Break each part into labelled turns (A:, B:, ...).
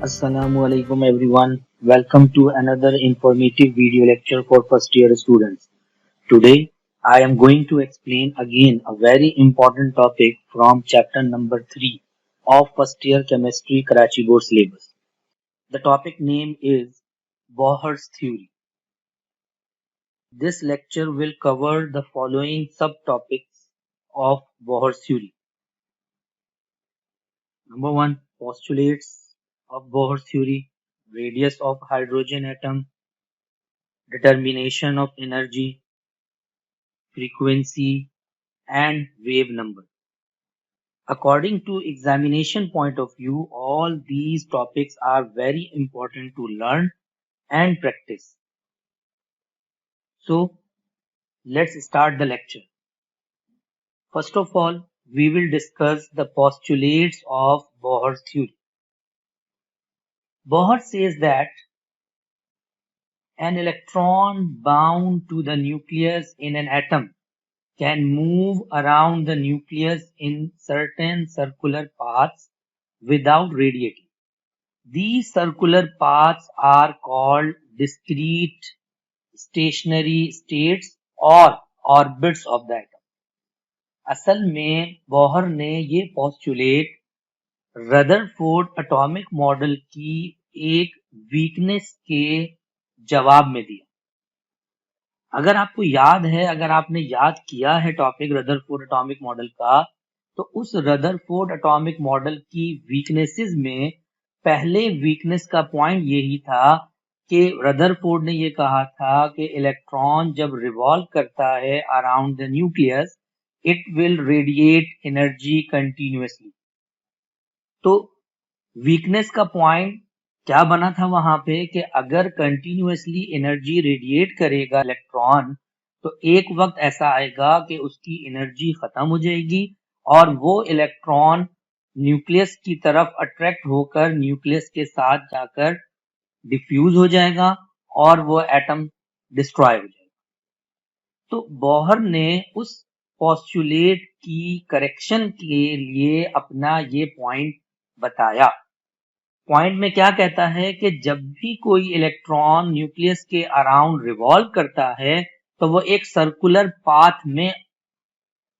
A: Assalamualaikum everyone. Welcome to another informative video lecture for first year students. Today I am going to explain again a very important topic from chapter number 3 of first year chemistry Karachi board syllabus. The topic name is Bohr's theory. This lecture will cover the following subtopics of Bohr's theory. Number 1, postulates of Bohr's theory, radius of hydrogen atom, determination of energy, frequency, and wave number. According to examination point of view, all these topics are very important to learn and practice. So, let's start the lecture. First of all, we will discuss the postulates of Bohr's theory. Bohr says that an electron bound to the nucleus in an atom can move around the nucleus in certain circular paths without radiating. These circular paths are called discrete stationary states or orbits of the atom. असल में Bohr ने ये postulate Rutherford atomic model की एक weakness के जवाब में दिया. अगर आपको याद है, अगर आपने याद किया है टॉपिक रदरफोर्ड एटॉमिक मॉडल का, तो उस रदरफोर्ड एटॉमिक मॉडल की वीकनेसेस में पहले वीकनेस का पॉइंट यही था कि रदरफोर्ड ने ये कहा था कि इलेक्ट्रॉन जब रिवॉल्व करता है around the nucleus, it will radiate energy continuously. तो वीकनेस का पॉइंट क्या बना था वहां पे कि अगर कंटिन्यूअसली एनर्जी रेडिएट करेगा इलेक्ट्रॉन, तो एक वक्त ऐसा आएगा कि उसकी एनर्जी खत्म हो जाएगी और वो इलेक्ट्रॉन न्यूक्लियस की तरफ अट्रैक्ट होकर न्यूक्लियस के साथ जाकर डिफ्यूज हो जाएगा और वो एटम डिस्ट्रॉय हो जाएगा. तो बोहर ने उस पोस्टुलेट की करेक्शन के लिए अपना ये पॉइंट बताया. पॉइंट में क्या कहता है कि जब भी कोई इलेक्ट्रॉन न्यूक्लियस के अराउंड रिवॉल्व करता है तो वो एक सर्कुलर पाथ में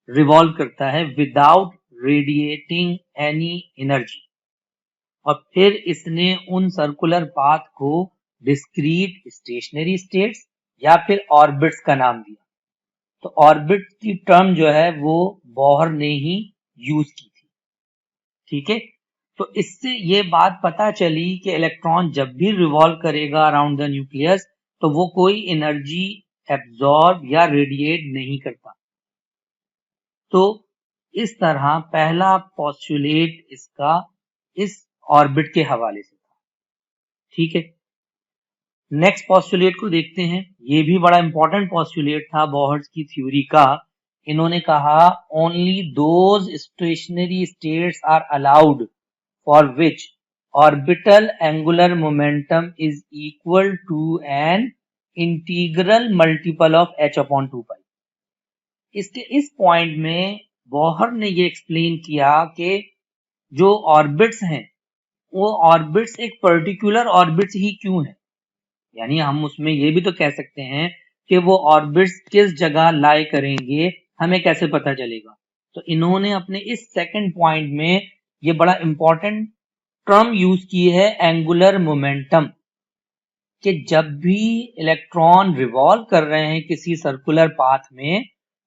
A: रिवॉल्व करता है विदाउट रेडिएटिंग एनी एनर्जी. और फिर इसने उन सर्कुलर पाथ को डिस्क्रीट स्टेशनरी स्टेट्स या फिर ऑर्बिट्स का नाम दिया. तो ऑर्बिट की टर्म जो है वो बोहर ने ही यूज की थी. ठीक है, तो इससे ये बात पता चली कि इलेक्ट्रॉन जब भी रिवॉल्व करेगा अराउंड द न्यूक्लियस तो वो कोई एनर्जी एब्जॉर्ब या रेडिएट नहीं करता. तो इस तरह पहला पोस्टुलेट इसका इस ऑर्बिट के हवाले से था. ठीक है, नेक्स्ट पोस्टुलेट को देखते हैं. ये भी बड़ा इंपॉर्टेंट पोस्टुलेट था बोहर्स की थ्योरी का. इन्होंने कहा only those stationary states are allowed for which orbital angular momentum is equal to an integral multiple of h upon 2 pi. इसके इस पॉइंट में बोहर ने ये एक्सप्लेन किया कि जो ऑर्बिट्स हैं वो ऑर्बिट्स एक पर्टिकुलर ऑर्बिट्स ही क्यों है. यानी हम उसमें ये भी तो कह सकते हैं कि वो ऑर्बिट्स किस जगह लाई करेंगे हमें कैसे पता चलेगा. तो इन्होंने अपने इस सेकंड पॉइंट में ये बड़ा इंपॉर्टेंट टर्म यूज की है एंगुलर मोमेंटम, कि जब भी इलेक्ट्रॉन रिवॉल्व कर रहे हैं किसी सर्कुलर पाथ में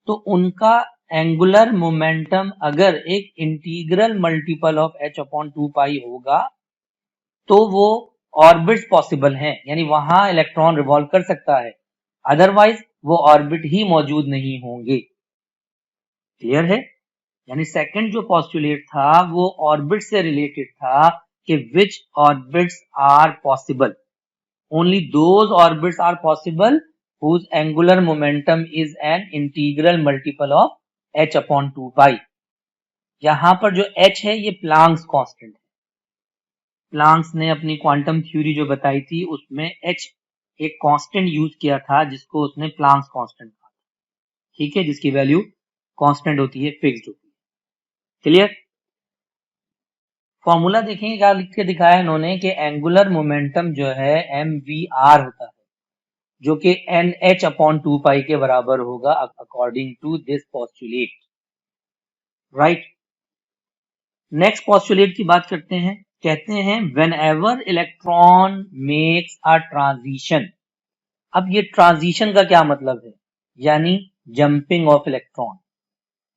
A: तो उनका एंगुलर मोमेंटम अगर एक integral multiple of h upon 2 पाई होगा तो वो ऑर्बिट्स पॉसिबल हैं, यानी वहां इलेक्ट्रॉन रिवॉल्व कर सकता है, अदरवाइज वो ऑर्बिट ही मौजूद नहीं होंगे. क्लियर है? यानी सेकंड जो पोस्टुलेट था वो ऑर्बिट से रिलेटेड था कि which orbits are possible. Only those orbits are possible whose angular momentum is an integral multiple of h upon 2 pi. यहां पर जो h है ये प्लांक्स कांस्टेंट है. प्लांक्स ने अपनी क्वांटम थ्योरी जो बताई थी उसमें h एक कांस्टेंट यूज किया था जिसको उसने प्लांक्स कांस्टेंट कहा. ठीक है, जिसकी वैल्यू कांस्टेंट होती है, फिक्स्ड होती है. क्लियर? फॉर्मूला देखेंगे क्या लिख के दिखाया इन्होंने कि एंगुलर मोमेंटम जो है mvr होता है, जो कि nh/2 के बराबर होगा according to this postulate, right. Next postulate की बात करते हैं। कहते हैं whenever electron makes a transition. अब ये ट्रांजिशन का क्या मतलब है, यानी जंपिंग ऑफ इलेक्ट्रॉन,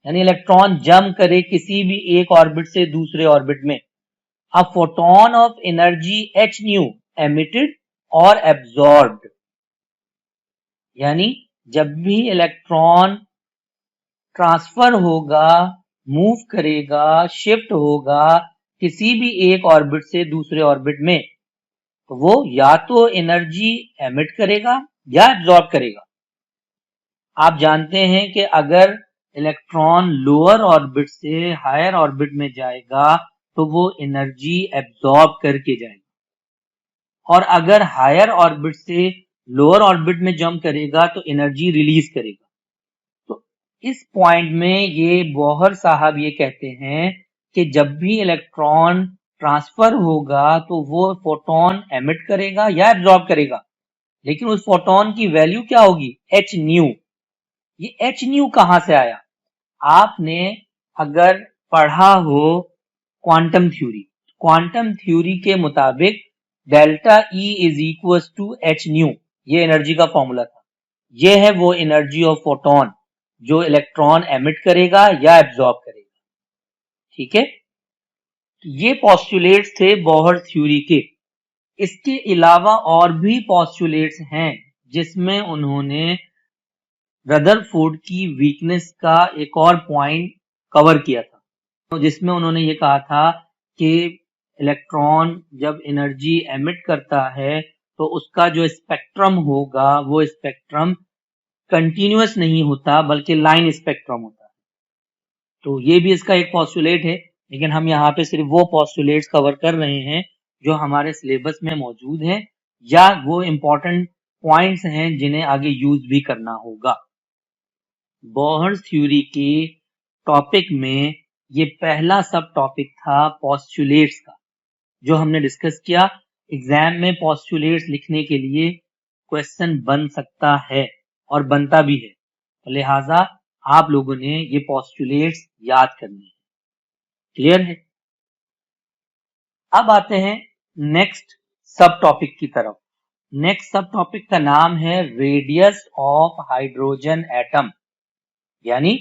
A: यानी इलेक्ट्रॉन जंप करे किसी भी एक ऑर्बिट से दूसरे ऑर्बिट में। A photon of energy h nu emitted or absorbed, यानी जब भी इलेक्ट्रॉन ट्रांसफर होगा, मूव करेगा, शिफ्ट होगा किसी भी एक ऑर्बिट से दूसरे ऑर्बिट में, तो वो या तो एनर्जी एमिट करेगा या एब्जॉर्ब करेगा। आप जानते हैं कि अगर इलेक्ट्रॉन लोअर ऑर्बिट से हायर ऑर्बिट में जाएगा तो वो एनर्जी एब्जॉर्ब करके जाएगा, और अगर हायर ऑर्बिट से लोअर ऑर्बिट में जंप करेगा तो एनर्जी रिलीज करेगा। तो इस पॉइंट में ये बोहर साहब ये कहते हैं कि जब भी इलेक्ट्रॉन ट्रांसफर होगा तो वो फोटोन एमिट करेगा या एब्जॉर्ब करेगा, लेकिन उस फोटोन की वैल्यू क्या होगी, एच न्यू। ये एच न्यू कहां से आया, आपने अगर पढ़ा हो क्वांटम थ्योरी के मुताबिक delta E is equal to h nu, ये एनर्जी का फॉर्मूला था। ये है वो एनर्जी ऑफ फोटोन जो इलेक्ट्रॉन एमिट करेगा या एब्जॉर्ब करेगा, ठीक है। तो ये पॉस्टुलेट्स थे बोहर थ्योरी के। इसके अलावा और भी पॉस्टुलेट्स हैं जिसमें उन्होंने रदरफोर्ड की वीकनेस का एक और पॉइंट कवर किया था, तो जिसमें उन्होंने ये कहा था कि इलेक्ट्रॉन जब एनर्जी एमिट करता है तो उसका जो स्पेक्ट्रम होगा वो स्पेक्ट्रम कंटिन्यूअस नहीं होता बल्कि लाइन स्पेक्ट्रम होता है। तो ये भी इसका एक पॉस्टुलेट है, लेकिन हम यहाँ पे सिर्फ वो पॉस्टुलेट्स कवर कर रहे हैं जो हमारे सिलेबस में मौजूद हैं या वो इंपॉर्टेंट पॉइंट्स हैं जिन्हें आगे यूज भी करना होगा। बोहर थ्योरी के टॉपिक में ये पहला सब टॉपिक था पॉस्टुलेट्स का, जो हमने डिस्कस किया। एग्जाम में पॉस्टुलेट्स लिखने के लिए क्वेश्चन बन सकता है और बनता भी है, तो लिहाजा आप लोगों ने ये पॉस्टुलेट्स याद करने हैं। क्लियर है। अब आते हैं नेक्स्ट सब टॉपिक की तरफ। नेक्स्ट सब टॉपिक का नाम है रेडियस ऑफ हाइड्रोजन एटम, यानी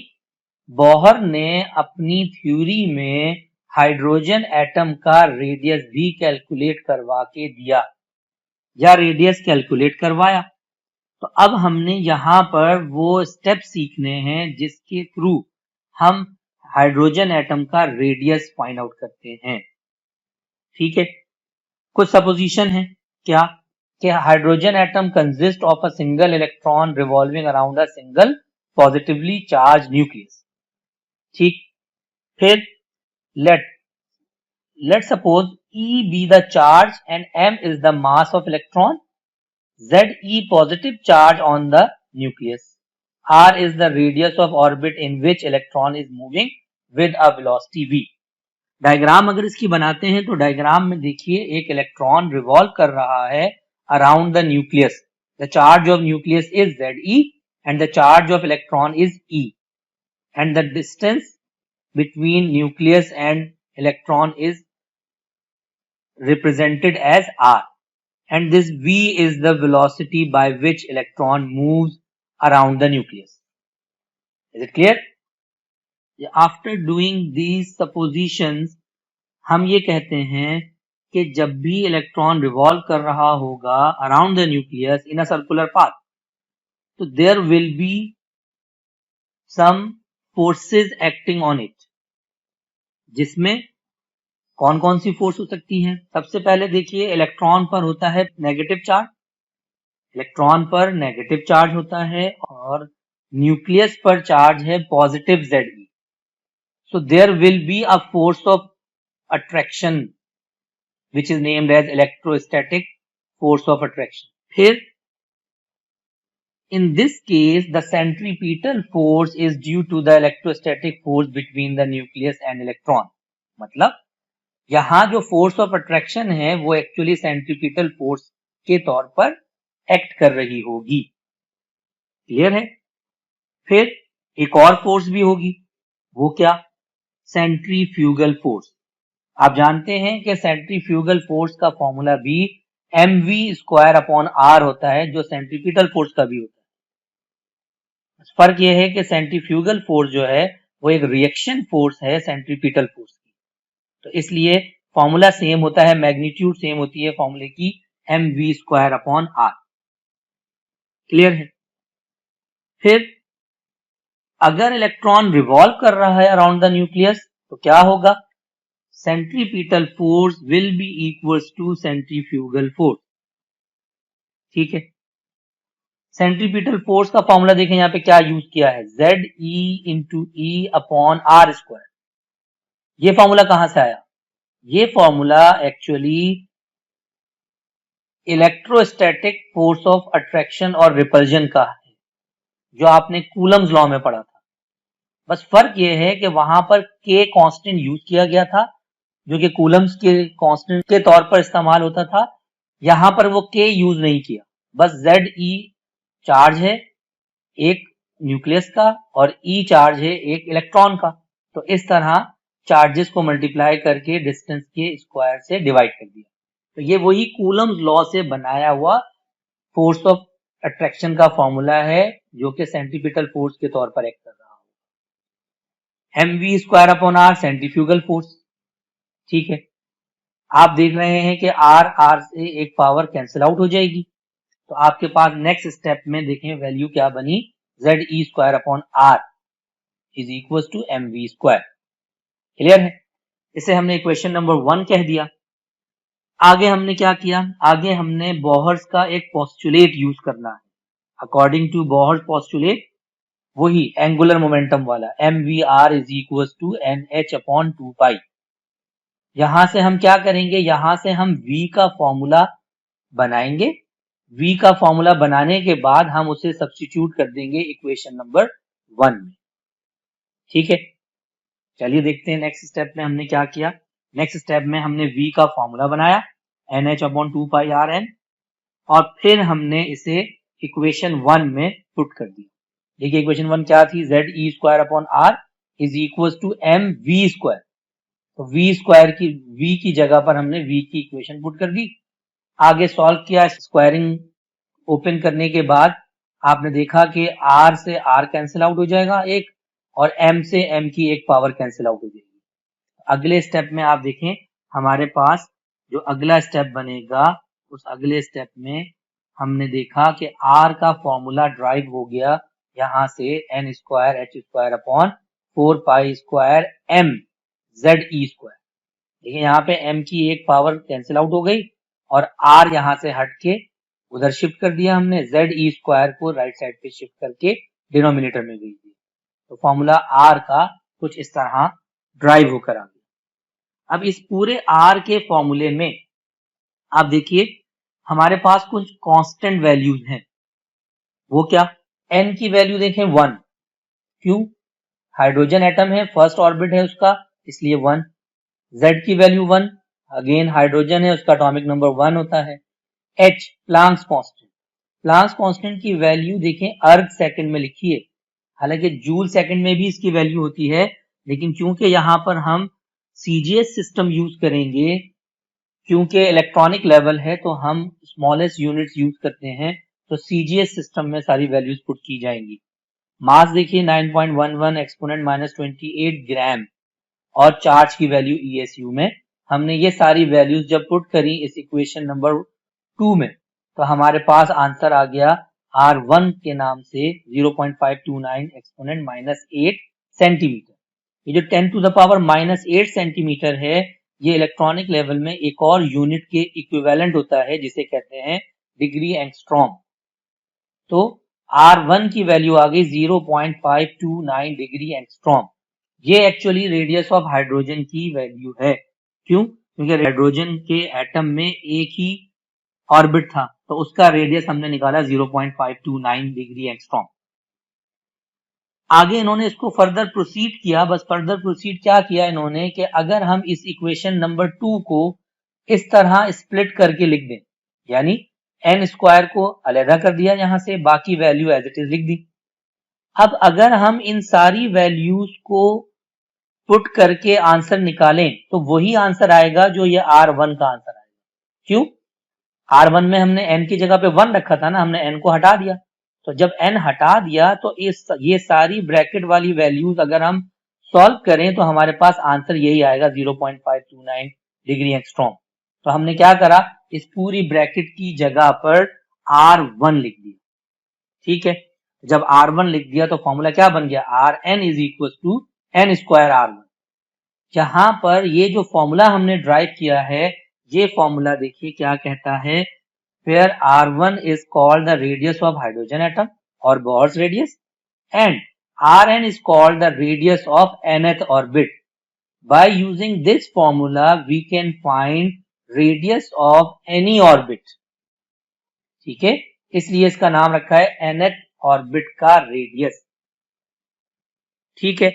A: बोहर ने अपनी थ्योरी में हाइड्रोजन एटम का रेडियस भी कैलकुलेट करवा के दिया या रेडियस कैलकुलेट करवाया। तो अब हमने यहां पर वो स्टेप सीखने हैं जिसके थ्रू हम हाइड्रोजन एटम का रेडियस फाइंड आउट करते हैं, ठीक है। कुछ सपोजिशन है क्या कि hydrogen atom consist of a single electron revolving around a single positively charge nucleus, ठीक। फिर let suppose E be the charge and m is the mass of electron, Z E positive charge on the nucleus, R is the radius of orbit in which electron is moving with a velocity v। Diagram अगर इसकी बनाते हैं तो diagram में देखिए एक electron revolve कर रहा है around the nucleus. The charge of nucleus is Ze and the charge of electron is E, and the distance between nucleus and electron is represented as r, and this v is the velocity by which electron moves around the nucleus. Is it clear? After doing these suppositions, हम ये कहते हैं कि जब भी electron revolve कर रहा होगा around the nucleus in a circular path, तो there will be some forces acting on it, जिसमें कौन कौन सी फोर्स हो सकती हैं। सबसे पहले देखिए इलेक्ट्रॉन पर होता है नेगेटिव चार्ज, इलेक्ट्रॉन पर नेगेटिव चार्ज होता है और न्यूक्लियस पर चार्ज है positive Ze, so there will be a force of attraction which is named as electrostatic force of attraction। फिर in this case the centripetal force is due to the electrostatic force between the nucleus and electron, मतलब यहाँ जो force of attraction है वो actually centripetal force के तौर पर act कर रही होगी। क्लियर है? फिर एक और फोर्स भी होगी, वो क्या? Centrifugal force. आप जानते हैं कि सेंट्रीफ्यूगल फोर्स का फॉर्मूला भी mv² होता है, जो सेंट्रीपिटल फोर्स का भी होता है। फर्क यह है कि सेंट्रीफ्यूगल फोर्स जो है वो एक रिएक्शन फोर्स है सेंट्रीपिटल फोर्स की, तो इसलिए फॉर्मूला सेम होता है, मैग्नीट्यूड सेम होती है फॉर्मूले की, mv²r। क्लियर है? फिर अगर इलेक्ट्रॉन रिवॉल्व कर रहा है अराउंड द न्यूक्लियस तो क्या होगा? Centripetal force will be equals to centrifugal force. ठीक है, सेंट्रीपिटल फोर्स का फॉर्मूला देखें यहां पे क्या यूज किया है, ZE/E/r²। ये फॉर्मूला कहां से आया? ये formula actually electrostatic force of attraction और रिपल्जन का है, जो आपने कूलम्स लॉ में पढ़ा था। बस फर्क ये है कि वहां पर के कांस्टेंट यूज किया गया था, जो कि कूलम्स के कांस्टेंट के तौर पर इस्तेमाल होता था। यहां पर वो के यूज नहीं किया, बस ZE चार्ज है एक न्यूक्लियस का और E चार्ज है एक इलेक्ट्रॉन का, तो इस तरह चार्जेस को मल्टीप्लाई करके डिस्टेंस के स्क्वायर से डिवाइड कर दिया। तो ये वही कूलम्स लॉ से बनाया हुआ फोर्स ऑफ अट्रैक्शन का फॉर्मूला है, जो कि सेंट्रीपिटल फोर्स के तौर पर एक्ट कर रहा है। mv²r centrifugal force. ठीक है, आप देख रहे हैं कि r से एक पावर कैंसिल आउट हो जाएगी, तो आपके पास नेक्स्ट स्टेप में देखें वैल्यू क्या बनी, ZE²r is equal to mv²। Clear है? इसे हमने इक्वेशन नंबर 1 कह दिया। आगे हमने क्या किया? आगे हमने बोहर्स का एक पोस्टुलेट यूज करना है। अकॉर्डिंग टू बोहर्स पोस्टुलेट, वही एंगुलर मोमेंटम वाला, mvr is equal to nh/2π। यहां से हम क्या करेंगे, यहां से हम v का फॉर्मूला बनाएंगे। v का फॉर्मूला बनाने के बाद हम उसे सब्स्टिट्यूट कर देंगे इक्वेशन नंबर 1 में। ठीक है, चलिए देखते हैं नेक्स्ट स्टेप में हमने क्या किया। नेक्स्ट स्टेप में हमने v का फॉर्मूला बनाया nh/2πrn, और फिर हमने इसे इक्वेशन 1 में पुट कर दिया। देखिए इक्वेशन 1 क्या थी, ZE²r is equal to mv²। तो v की जगह पर हमने v की इक्वेशन पुट कर दी। आगे सॉल्व किया, स्क्वायरिंग ओपन करने के बाद आपने देखा कि r से r कैंसिल आउट हो जाएगा एक, और m से m की एक पावर कैंसिल आउट हो जाएगी। अगले स्टेप में आप देखें हमारे पास जो अगला स्टेप बनेगा, उस अगले स्टेप में हमने देखा कि r का फॉर्मूला ड्राइव हो गया यहां से n²h²/4π² mZE²। देखिए यहाँ पे m की एक पावर कैंसिल आउट हो गई और r यहां से हट के उधर शिफ्ट कर दिया हमने, ZE² को राइट साइड पे शिफ्ट करके डिनोमिनेटर में भेज दिया। तो फॉर्मूला r का कुछ इस तरह ड्राइव होकर आ गया। अब इस पूरे r के फॉर्मूले में आप देखिए हमारे पास कुछ कांस्टेंट वैल्यूज हैं। वो क्या? n की वैल्यू देखें 1, क्यों? हाइड्रोजन एटम है, फर्स्ट ऑर्बिट है उसका, इसलिए 1। z की वैल्यू 1, अगेन हाइड्रोजन है, उसका एटॉमिक नंबर 1 होता है। h Planck's constant, Planck's constant की वैल्यू देखें अर्ग सेकंड में लिखी है, हालांकि जूल सेकंड में भी इसकी वैल्यू होती है, लेकिन क्योंकि यहां पर हम CGS सिस्टम यूज करेंगे, क्योंकि इलेक्ट्रॉनिक लेवल है तो हम स्मॉलेस्ट यूनिट्स यूज करते हैं, तो CGS सिस्टम में सारी वैल्यूज पुट की जाएंगी। मास देखिए 9.11 एक्सपोनेंट -28 ग्राम, और चार्ज की वैल्यू ESU में। हमने ये सारी वैल्यूज जब पुट करी इस इक्वेशन नंबर 2 में, तो हमारे पास आंसर आ गया R1 के नाम से 0.529 एक्सपोनेंट -8 सेंटीमीटर। ये जो 10 टू द पावर -8 सेंटीमीटर है, ये इलेक्ट्रॉनिक लेवल में एक और यूनिट के इक्विवेलेंट होता है, जिसे कहते हैं डिग्री एंगस्ट्रॉम। तो R1 की वैल्यू आ गई 0.529 डिग्री एंगस्ट्रॉम। ये एक्चुअली रेडियस ऑफ हाइड्रोजन की वैल्यू है। क्यों? क्योंकि हाइड्रोजन के एटम में एक ही ऑर्बिट था, तो उसका रेडियस हमने निकाला 0.529 डिग्री एंगस्ट्रॉम। आगे इन्होंने इसको फर्दर प्रोसीड किया, बस फर्दर प्रोसीड क्या किया इन्होंने कि अगर हम इस इक्वेशन नंबर 2 को इस तरह स्प्लिट करके लिख दें, यानी n स्क्वायर को अलहदा कर दिया यहां से, बाकी वैल्यू एज इट इज लिख दी। अब अगर हम इन सारी वैल्यूज को पुट करके आंसर निकालें तो वही आंसर आएगा जो ये R1 का आंसर आएगा। क्यों? R1 में हमने n की जगह पे 1 रखा था ना, हमने n को हटा दिया, तो जब n हटा दिया तो ये सारी ब्रैकेट वाली वैल्यूज अगर हम सॉल्व करें तो हमारे पास आंसर यही आएगा 0.529 डिग्री एंगस्ट्रॉम। तो हमने क्या करा, इस पूरी ब्रैकेट की जगह पर R1 लिख दिया। ठीक है, जब R1 लिख दिया तो फॉर्मूला क्या बन गया, Rn is equal to n square R1। यहां पर ये जो फॉर्मूला हमने ड्राइव किया है, ये फॉर्मूला देखिए क्या कहता है, where R1 is called the radius of hydrogen atom or Bohr's radius and Rn is called the radius of nth orbit. By using this formula we can find radius of any orbit. ठीक है, इसलिए इसका नाम रखा है nth orbit का radius. ठीक है,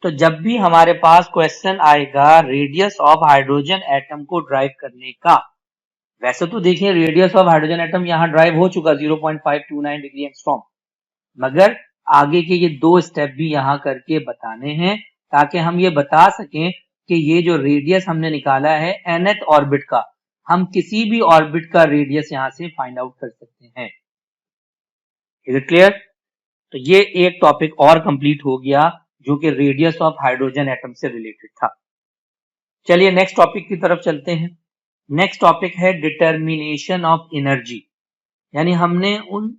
A: तो जब भी हमारे पास क्वेश्चन आएगा रेडियस ऑफ हाइड्रोजन एटम को ड्राइव करने का, वैसे तो देखिए रेडियस ऑफ हाइड्रोजन एटम यहां ड्राइव हो चुका 0.529 डिग्री एंगस्ट्रॉम, मगर आगे के ये 2 स्टेप भी यहां करके बताने हैं ताकि हम ये बता सकें कि ये जो रेडियस हमने निकाला है nth ऑर्बिट का, हम किसी भी ऑर्बिट का रेडियस यहां से फाइंड आउट कर सकते हैं। Is it clear? तो ये एक टॉपिक और कंप्लीट हो गया जो कि रेडियस ऑफ हाइड्रोजन एटम से रिलेटेड था। चलिए नेक्स्ट टॉपिक की तरफ चलते हैं। नेक्स्ट टॉपिक है डिटर्मिनेशन ऑफ एनर्जी, यानी हमने उन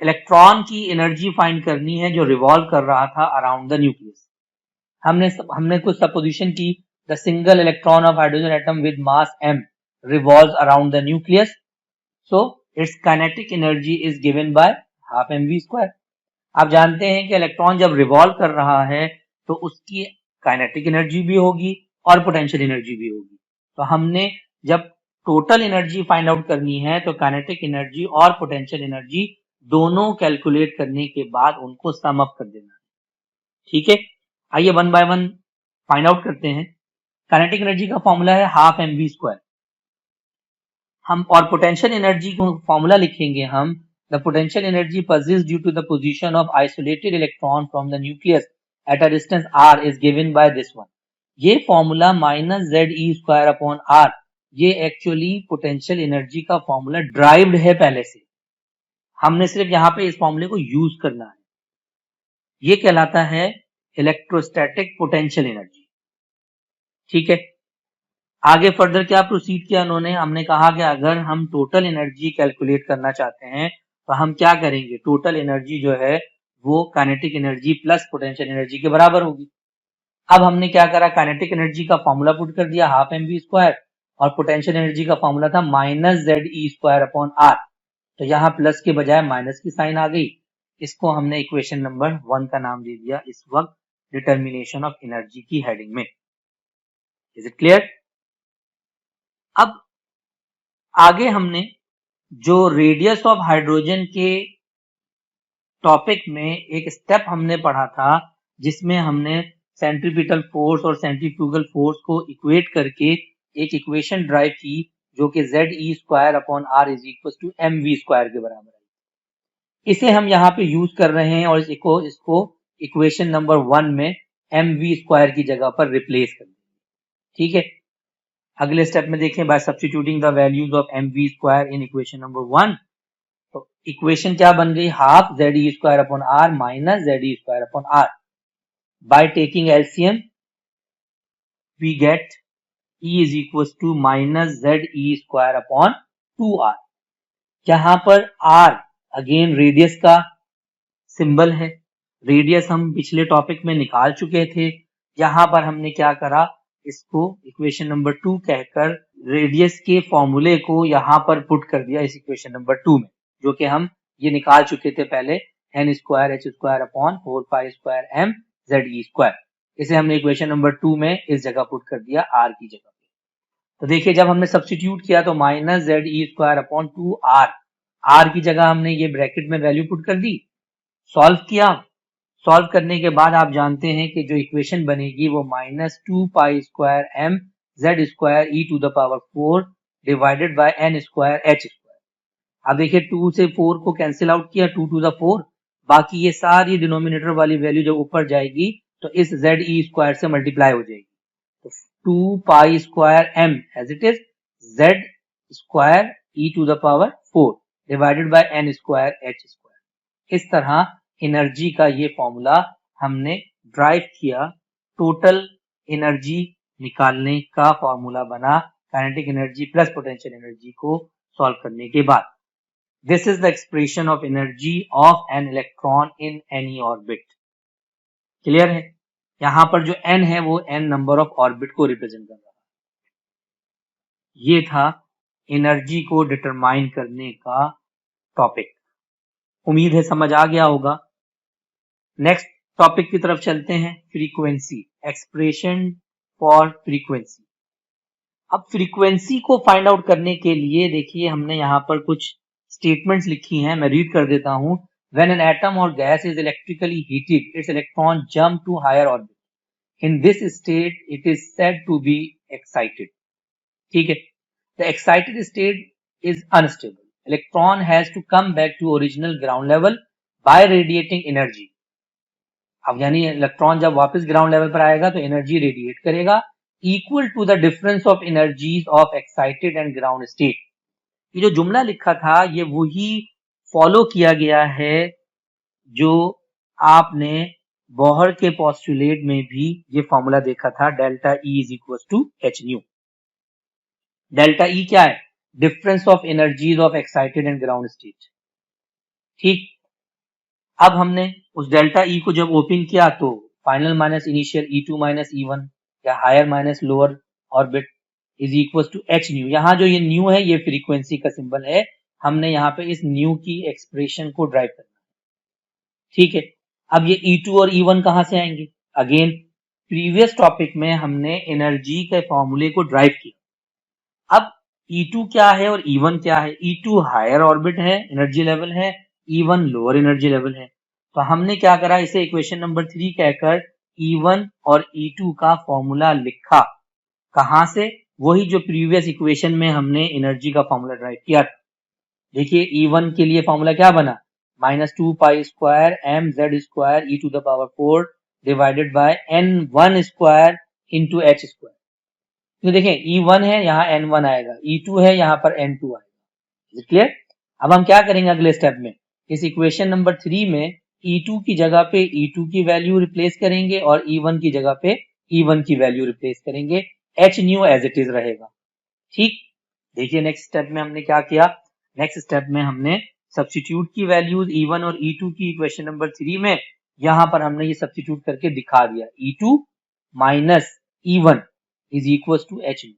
A: इलेक्ट्रॉन की एनर्जी फाइंड करनी है जो रिवॉल्व कर रहा था अराउंड द न्यूक्लियस। हमने कुछ सपोजिशन की, the single electron of hydrogen atom with mass m revolves around the nucleus, so its kinetic energy is given by half mv square। आप जानते हैं कि इलेक्ट्रॉन जब रिवॉल्व कर रहा है तो उसकी काइनेटिक एनर्जी भी होगी और पोटेंशियल एनर्जी भी होगी। तो हमने जब टोटल एनर्जी फाइंड आउट करनी है तो काइनेटिक एनर्जी और पोटेंशियल एनर्जी दोनों कैलकुलेट करने के बाद उनको सम अप कर देना है। ठीक है, आइए one by one find out करते हैं। काइनेटिक एनर्जी का फॉर्मूला है हाफ mv स्क्वायर, हम और पोटेंशियल एनर्जी को फॉर्मूला लिखेंगे हम, the potential energy possessed due to the position of isolated electron from the nucleus at a distance r is given by this one। ये formula minus ZE square upon R, ये actually potential energy का formula derived है पहले से, हमने सिर्फ यहाँ पे इस फॉर्मूले को यूज करना है। ये कहलाता है इलेक्ट्रोस्टैटिक पोटेंशियल एनर्जी। ठीक है, आगे फर्दर क्या प्रोसीड किया उन्होंने, हमने कहा कि अगर हम टोटल एनर्जी कैलकुलेट करना चाहते हैं तो हम क्या करेंगे, टोटल एनर्जी जो है वो kinetic energy plus potential energy के बराबर होगी। अब हमने क्या करा, काइनेटिक एनर्जी का फॉर्मूला पुट कर दिया हाफ mv स्क्वायर और पोटेंशियल एनर्जी का फॉर्मूला था minus ZE square upon R। तो यहाँ प्लस के बजाय माइनस की साइन आ गई, इसको हमने इक्वेशन नंबर 1 का नाम दे दिया इस वक्त डिटर्मिनेशन ऑफ एनर्जी की हेडिंग में। Is it clear? अब आगे हमने जो रेडियस ऑफ हाइड्रोजन के टॉपिक में एक स्टेप हमने पढ़ा था जिसमें हमने सेंट्रीपिटल फोर्स और सेंट्रीफ्यूगल फोर्स को इक्वेट करके एक इक्वेशन ड्राइव की जो कि ZE square upon R is equal to mv square के बराबर है। इसे हम यहाँ पे यूज कर रहे हैं और इसको इक्वेशन नंबर 1 में mv स्क्वायर की जगह पर रिप्लेस कर देंगे। ठीक है, अगले स्टेप में देखें, by substituting the values of mv square in equation number 1, तो इक्वेशन क्या बन गई, half ZE square upon R minus ZE square upon R। By taking LCM we get E is equals to minus ZE square upon 2R। यहां पर R again radius का symbol है, radius हम पिछले टॉपिक में निकाल चुके थे। यहां पर हमने क्या करा, इसको इक्वेशन नंबर 2 कहकर रेडियस के फॉर्मूले को यहां पर पुट कर दिया इस इक्वेशन नंबर 2 में, जो कि हम ये निकाल चुके थे पहले, n square h square upon 4 square m ZE square. इसे हमने इक्वेशन नंबर 2 में इस जगह पुट कर दिया R की जगह पे। तो देखिए जब हमने सब्स्टिट्यूट किया तो minus ZE square upon 2R, R की जगह हमने ये ब्रैकेट में वैल्यू पुट कर दी, सॉल्व किया, सॉल्व करने के बाद आप जानते हैं कि जो इक्वेशन बनेगी वो -2π² mz² e⁴ divided by n² h²। अब देखिए 2 से 4 को कैंसिल आउट किया, 2⁴, बाकी ये सारी डिनोमिनेटर वाली वैल्यू जब ऊपर जाएगी तो इस ze² से मल्टीप्लाई हो जाएगी। तो 2π² m as it is z² e⁴ divided by n² h²। इस तरह एनर्जी का ये फॉर्मूला हमने ड्राइव किया, टोटल एनर्जी निकालने का फॉर्मूला बना kinetic energy plus potential energy को सॉल्व करने के बाद। This is the expression of energy of an electron in any orbit. Clear है? यहां पर जो n है वो n नंबर ऑफ ऑर्बिट को रिप्रेजेंट कर रहा है। ये था एनर्जी को डिटरमाइन करने का टॉपिक। उम्मीद है समझ आ गया होगा। नेक्स्ट टॉपिक की तरफ चलते हैं, फ्रीक्वेंसी, एक्सप्रेशन फॉर फ्रीक्वेंसी। अब फ्रीक्वेंसी को फाइंड आउट करने के लिए देखिए हमने यहां पर कुछ स्टेटमेंट्स लिखी हैं, मैं रीड कर देता हूं। When an atom or gas is electrically heated, its electron jump to higher orbit. In this state, it is said to be excited. ठीक है? The excited state is unstable. Electron has to come back to original ground level by radiating energy. अब यानी electron जब वापस ground level पर आएगा तो energy radiate करेगा equal to the difference of energies of excited and ground state. ये जो जुमला लिखा था ये वही फॉलो किया गया है जो आपने बोहर के पोस्टुलेट में भी ये फॉर्मूला देखा था, delta E is equal to h nu. Delta E क्या है? Difference of energies of excited and ground state. ठीक, अब हमने उस डेल्टा E को जब ओपन किया तो final minus initial E2 minus E1 या higher minus lower orbit is equal to h nu. यहाँ जो ये न्यू है ये फ्रीक्वेंसी का सिंबल है, हमने यहाँ पे इस न्यू की एक्सप्रेशन को ड्राइव करना है। ठीक है, अब ये E2 और E1 कहां से आएंगे? अगेन प्रीवियस टॉपिक में हमने एनर्जी के फॉर्मूले को ड्राइव किया। अब E2 क्या है और E1 क्या है? E2 हायर ऑर्बिट है, एनर्जी लेवल है, E1 लोअर एनर्जी लेवल है। तो हमने क्या करा, इसे इक्वेशन नंबर 3 कहकर E1 और E2 का फॉर्मूला लिखा। कहां से? वही जो प्रीवियस इक्वेशन में हमने एनर्जी का फॉर्मूला ड्राइव किया था। देखिए E1 के लिए फॉर्मूला क्या बना? -2π² mz² e⁴ divided bye n1² into h²। तो देखें E1 है, यहाँ n1 आएगा, E2 है, यहाँ पर n2 आएगा। क्लियर? अब हम क्या करेंगे अगले स्टेप में, इस इक्वेशन नंबर 3 में E2 की जगह पे E2 की वैल्यू रिप्लेस करेंगे और E1 की जगह पे E1 की वैल्यू रिप्लेस करेंगे, h new age it is रहेगा। ठीक, देखिए नेक्स्ट स्टेप में हमने क्या किया, नेक्स्ट स्टेप में हमने सब्स्टिट्यूट की वैल्यूज E1 और E2 की इक्वेशन नंबर 3 में, यहां पर हमने ये सब्स्टिट्यूट करके दिखा दिया, E2 minus E1 is equal to h nu.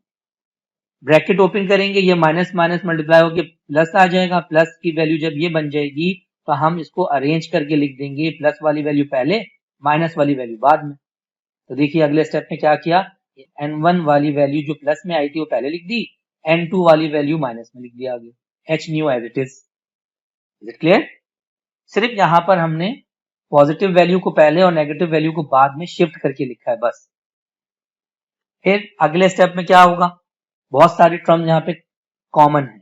A: Bracket open करेंगे, ये माइनस माइनस मल्टीप्लाई होकर प्लस आ जाएगा, प्लस की वैल्यू जब ये बन जाएगी तो हम इसको अरेंज करके लिख देंगे, प्लस वाली वैल्यू पहले, माइनस वाली वैल्यू बाद में। तो देखिए अगले स्टेप में क्या किया, n1 वाली वैल्यू जो प्लस में आई थी वो पहले लिख दी, n2 वाली वैल्यू माइनस में लिख दिया आगे, h new age it is. It clear? सिर्फ यहां पर हमने पॉजिटिव वैल्यू को पहले और नेगेटिव वैल्यू को बाद में शिफ्ट करके लिखा है बस। फिर अगले स्टेप में क्या होगा, बहुत सारी टर्म यहाँ पे कॉमन है,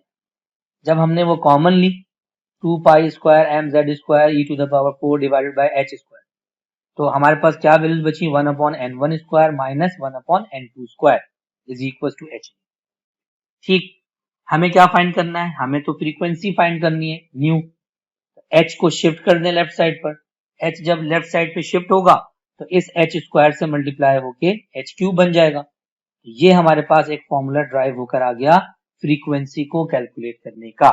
A: जब हमने वो कॉमन ली 2π² mz² e⁴ divided bye h², तो हमारे पास क्या वैल्यूज बची, 1/n1² minus 1/n2² is equal to h। ठीक, हमें क्या फाइंड करना है, हमें तो फ्रीक्वेंसी फाइंड करनी है न्यू। h को शिफ्ट कर दें लेफ्ट साइड पर, h जब लेफ्ट साइड पे शिफ्ट होगा तो इस h² से मल्टीप्लाई होके h³ बन जाएगा। ये हमारे पास एक फॉर्मूला ड्राइव होकर आ गया फ्रीक्वेंसी को कैलकुलेट करने का।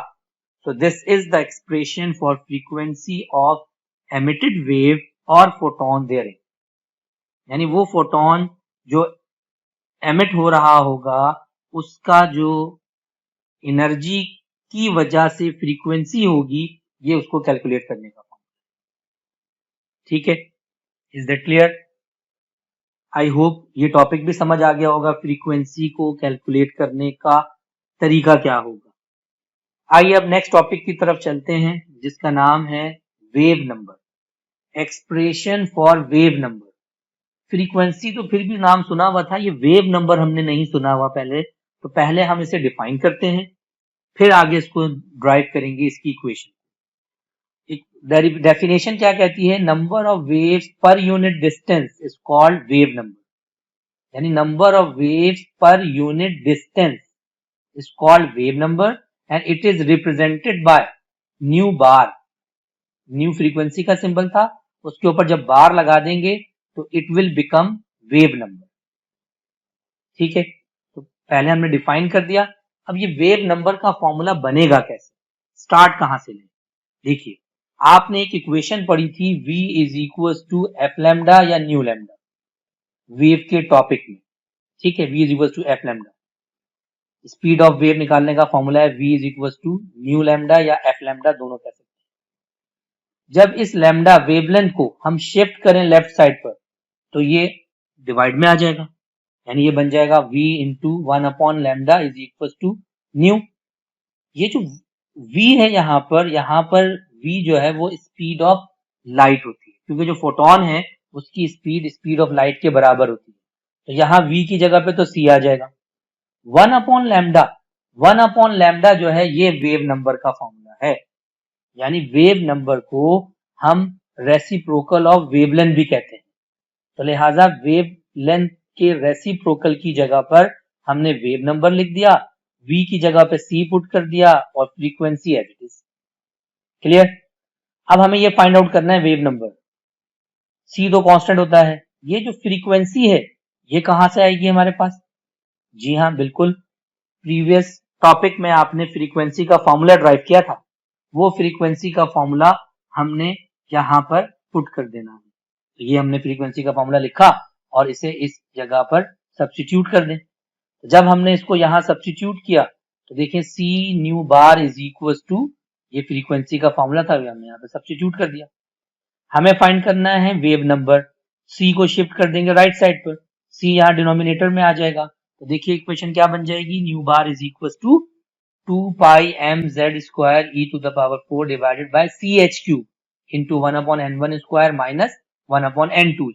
A: So this is the expression for frequency of emitted wave और फोटोन therein, यानी वो फोटोन जो एमिट हो रहा होगा उसका जो एनर्जी की वजह से फ्रीक्वेंसी होगी, ये उसको कैलकुलेट करने का फॉर्मूला। ठीक है, is that clear? I hope ये टॉपिक भी समझ आ गया होगा, फ्रीक्वेंसी को कैलकुलेट करने का तरीका क्या होगा। आइए अब नेक्स्ट टॉपिक की तरफ चलते हैं जिसका नाम है wave number. Expression for wave number. Frequency तो फिर भी नाम सुना हुआ था, ये वेव नंबर हमने नहीं सुना हुआ पहले, तो पहले हम इसे डिफाइन करते हैं, फिर आगे इसको ड्राइव करेंगे इसकी इक्वेशन। डेफिनेशन क्या कहती है? Number of waves per unit distance is called wave number, यानी number of waves per unit distance is called wave number and it is represented by nu bar. Nu frequency का symbol था, उसके ऊपर जब bar लगा देंगे तो it will become wave number. ठीक है, तो पहले हमने डिफाइन कर दिया। अब ये वेव नंबर का फॉर्मूला बनेगा कैसे, स्टार्ट कहां से लें? देखिए, आपने एक इक्वेशन पढ़ी थी v is equal to f lambda या न्यू लैम्डा, वेव के टॉपिक में। ठीक है, v is equal to f lambda. Speed of wave निकालने का फॉर्मूला है v is equal to nu lambda या एफ लैम्डा, दोनों कह सकते हैं। जब इस लैम्डा वेवलेंथ को हम शिफ्ट करें लेफ्ट साइड पर, तो ये डिवाइड में आ जाएगा, यानी ये बन जाएगा v इंटू 1/लैम्डा इज इक्वल टू न्यू। ये जो v है यहाँ पर v जो है वो स्पीड ऑफ लाइट होती है, क्योंकि जो फोटोन है उसकी स्पीड ऑफ लाइट के बराबर होती है, तो यहाँ v की जगह पे तो c आ जाएगा। 1/लैम्डा जो है ये वेव नंबर का फॉर्मूला है, यानी वेव नंबर को हम रेसिप्रोकल ऑफ वेवलेंथ भी कहते हैं। तो लिहाजा वेवलेंथ के रेसिप्रोकल की जगह पर हमने वेव नंबर लिख दिया, v की जगह पे c पुट कर दिया और frequency as it is. Clear? अब हमें ये फाइंड आउट करना है वेव नंबर। c तो कांस्टेंट होता है, ये जो फ्रीक्वेंसी है ये कहां से आएगी हमारे पास? जी हाँ, बिल्कुल, प्रीवियस टॉपिक में आपने फ्रीक्वेंसी का फॉर्मूला ड्राइव किया था, वो फ्रीक्वेंसी का फॉर्मूला हमने यहां पर पुट कर देना है। तो ये हमने फ्रीक्वेंसी का फॉर्मूला लिखा और इसे इस जगह पर सब्स्टिट्यूट कर दें। जब हमने इसको यहां सब्स्टिट्यूट किया तो देखें c nu bar is equal to, ये फ्रीक्वेंसी का फॉर्मूला था, हमने यहाँ पे सब्स्टिट्यूट कर दिया। हमें फाइंड करना है वेव नंबर, c को शिफ्ट कर देंगे राइट साइड पर, c यहाँ डिनोमिनेटर में आ जाएगा, तो देखिए इक्वेशन क्या बन जाएगी? Nu bar is equal to 2πmz² e to the power 4 divided by ch³ into 1/n1² minus 1/n2²।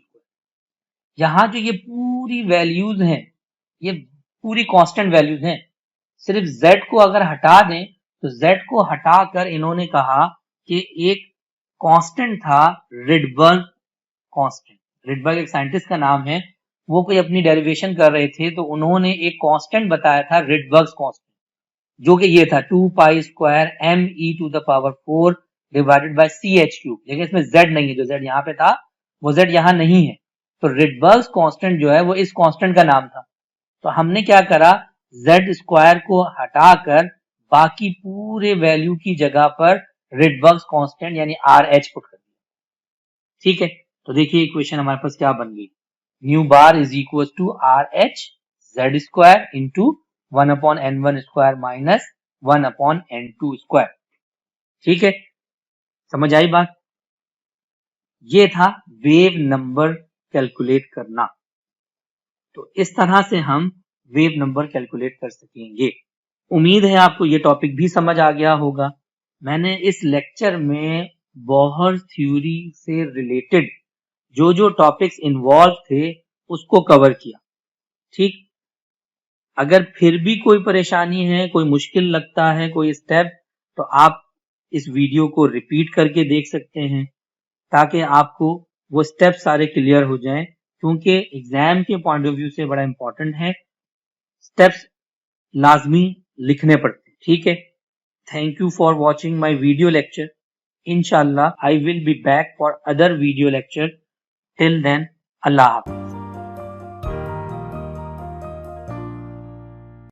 A: यहाँ जो ये पूरी वैल्यूज हैं ये पूरी कांस्टेंट वैल्यूज हैं, सिर्फ z को अगर हटा दें तो z को हटाकर इन्होंने कहा कि एक कांस्टेंट था रिडबर्ग कांस्टेंट। रिडबर्ग एक साइंटिस्ट का नाम है, वो कोई अपनी डेरिवेशन कर रहे थे तो उन्होंने एक कांस्टेंट बताया था रिडबर्ग कांस्टेंट, जो कि ये था 2π² m e to the power 4 divided by ch³। लेकिन इसमें z नहीं है, जो z यहाँ पे था वो z यहाँ नहीं है, तो रिडबर्ग कांस्टेंट जो है वो इस कांस्टेंट का नाम था। तो हमने क्या करा, z² को हटाकर बाकी पूरे वैल्यू की जगह पर रिडबर्ग कांस्टेंट यानी RH पुट कर दिया। ठीक है, तो देखिए इक्वेशन हमारे पास क्या बन गई? Nu bar is equal to RH z² into 1/n1² minus 1/n2²। ठीक है, समझ आई बात? ये था वेव नंबर कैलकुलेट करना। तो इस तरह से हम वेव नंबर कैलकुलेट कर सकेंगे। उम्मीद है आपको ये टॉपिक भी समझ आ गया होगा। मैंने इस लेक्चर में बोहर थ्योरी से रिलेटेड जो जो टॉपिक्स इन्वॉल्व थे उसको कवर किया। ठीक, अगर फिर भी कोई परेशानी है, कोई मुश्किल लगता है कोई स्टेप, तो आप इस वीडियो को रिपीट करके देख सकते हैं ताकि आपको वो स्टेप सारे क्लियर हो जाएं, क्योंकि एग्जाम के पॉइंट ऑफ व्यू से बड़ा इंपॉर्टेंट है, स्टेप्स लाजमी लिखने पड़ते हैं। ठीक है, thank you for watching my video lecture. इंशाल्लाह I will be back for other video lecture. Till then, अल्लाह हाफ़िज़।